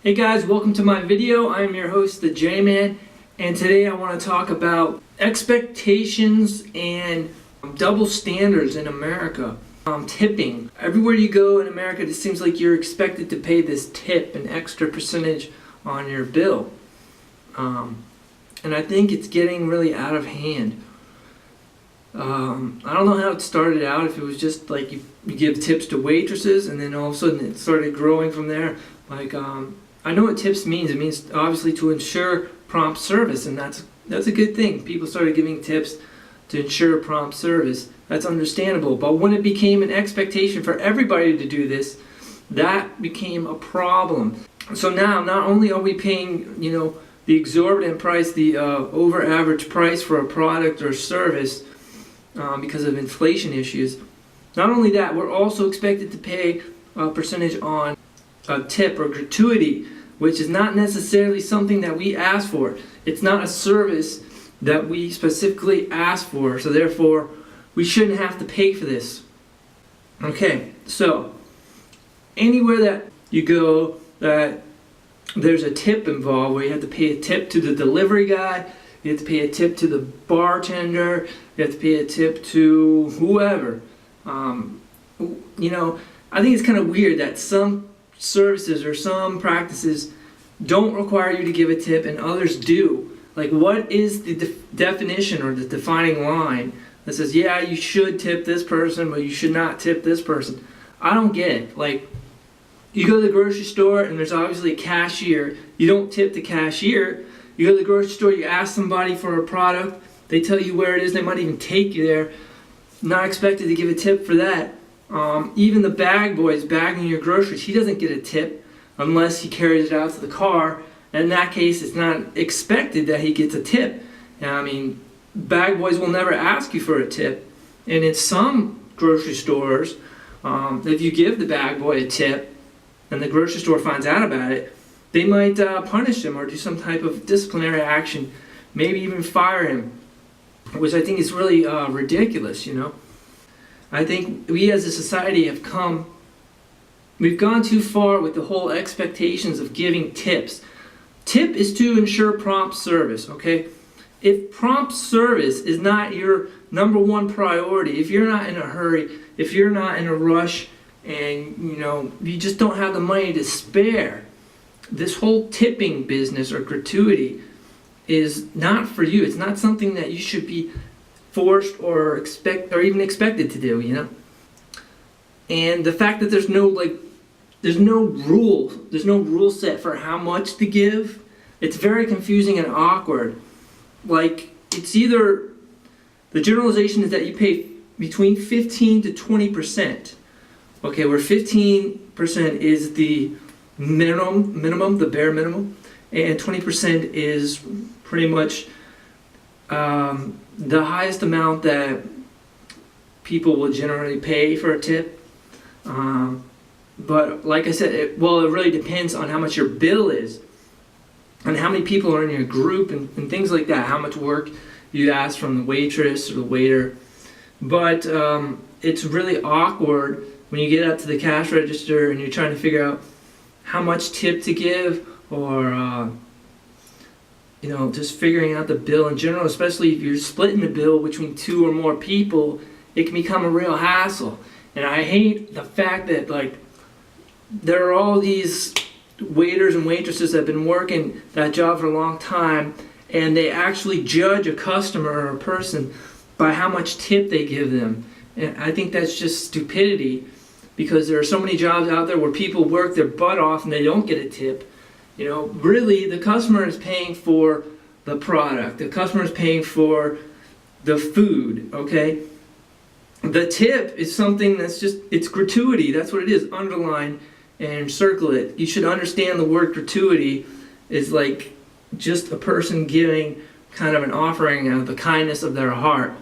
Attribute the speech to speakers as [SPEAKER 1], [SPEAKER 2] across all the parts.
[SPEAKER 1] Hey guys, welcome to my video. I am your host, the J-Man, and today I want to talk about expectations and double standards in America. Tipping. Everywhere you go in America, it seems like you're expected to pay this tip, an extra percentage on your bill. And I think it's getting really out of hand. I don't know how it started out, if it was just like you give tips to waitresses and then all of a sudden it started growing from there. I know what tips means. It means obviously to ensure prompt service, and that's a good thing. People started giving tips to ensure prompt service. That's understandable. But when it became an expectation for everybody to do this, that became a problem. So now, not only are we paying, the exorbitant price, the over average price for a product or service because of inflation issues, not only that, we're also expected to pay a percentage on a tip or gratuity, which is not necessarily something that we ask for. It's not a service that we specifically ask for, so therefore we shouldn't have to pay for this. Okay, so anywhere that you go that there's a tip involved, where you have to pay a tip to the delivery guy, you have to pay a tip to the bartender, you have to pay a tip to whoever. I think it's kind of weird that some services or some practices don't require you to give a tip and others do. Like, what is the definition or the defining line that says, yeah, you should tip this person, but you should not tip this person? I don't get it. Like, you go to the grocery store and there's obviously a cashier. You don't tip the cashier. You go to the grocery store, you ask somebody for a product, they tell you where it is, they might even take you there. Not expected to give a tip for that. Even the bag boy is bagging your groceries. He doesn't get a tip unless he carries it out to the car. And in that case, it's not expected that he gets a tip. Bag boys will never ask you for a tip. And in some grocery stores, if you give the bag boy a tip and the grocery store finds out about it, they might punish him or do some type of disciplinary action, maybe even fire him, which I think is really ridiculous, I think we as a society we've gone too far with the whole expectations of giving tips. Tip is to ensure prompt service, okay? If prompt service is not your number one priority, if you're not in a hurry, if you're not in a rush, and you just don't have the money to spare, this whole tipping business or gratuity is not for you. It's not something that you should be forced or even expected to do, And the fact that there's no rule set for how much to give, it's very confusing and awkward. Like, it's either, the generalization is that you pay between 15 to 20%. Okay, where 15% is the minimum, the bare minimum, and 20% is pretty much the highest amount that people will generally pay for a tip. But like I said, it really depends on how much your bill is and how many people are in your group and things like that, how much work you ask from the waitress or the waiter. But it's really awkward when you get up to the cash register and you're trying to figure out how much tip to give, or just figuring out the bill in general, especially if you're splitting the bill between two or more people. It can become a real hassle. And I hate the fact that, there are all these waiters and waitresses that have been working that job for a long time, and they actually judge a customer or a person by how much tip they give them. And I think that's just stupidity, because there are so many jobs out there where people work their butt off and they don't get a tip. Really, the customer is paying for the product. The customer is paying for the food, okay? The tip is something it's gratuity. That's what it is. Underline and circle it. You should understand the word gratuity is like just a person giving kind of an offering out of the kindness of their heart.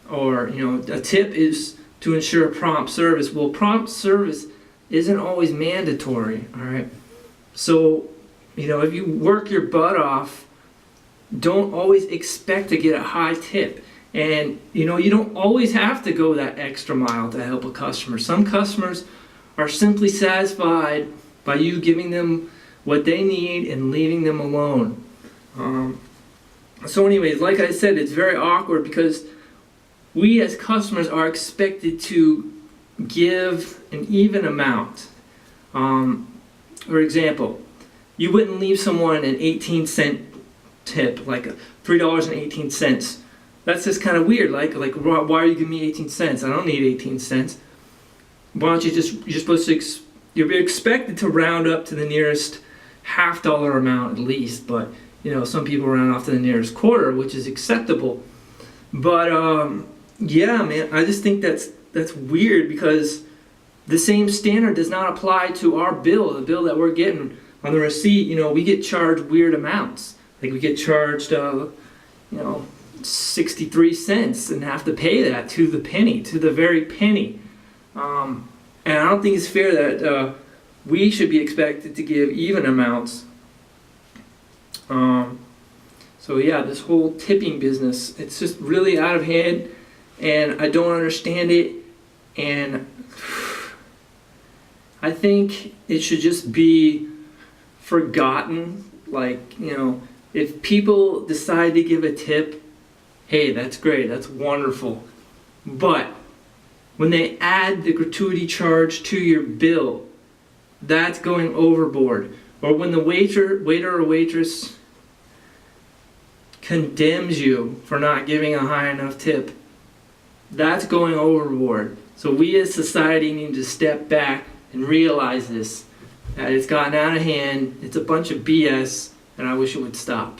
[SPEAKER 1] Or, a tip is to ensure prompt service. Well, prompt service isn't always mandatory, all right? So, if you work your butt off, don't always expect to get a high tip. And, you don't always have to go that extra mile to help a customer. Some customers are simply satisfied by you giving them what they need and leaving them alone. So anyways, like I said, it's very awkward because we as customers are expected to give an even amount. For example, you wouldn't leave someone an 18-cent tip, like $3.18. That's just kind of weird. Like why are you giving me 18 cents? I don't need 18 cents. Why don't you're supposed to, you're expected to round up to the nearest $half amount at least, but some people round off to the nearest quarter, which is acceptable. But yeah, man, I just think that's weird because the same standard does not apply to our bill, the bill that we're getting on the receipt. We get charged weird amounts. Like we get charged, 63 cents and have to pay that to the penny, to the very penny. And I don't think it's fair that we should be expected to give even amounts. So yeah, this whole tipping business, it's just really out of hand, and I don't understand it, and I think it should just be forgotten. Like, if people decide to give a tip, hey, that's great, that's wonderful. But when they add the gratuity charge to your bill, that's going overboard. Or when the waiter or waitress condemns you for not giving a high enough tip, that's going overboard. So we as society need to step back and realize this, that it's gotten out of hand, it's a bunch of BS, and I wish it would stop.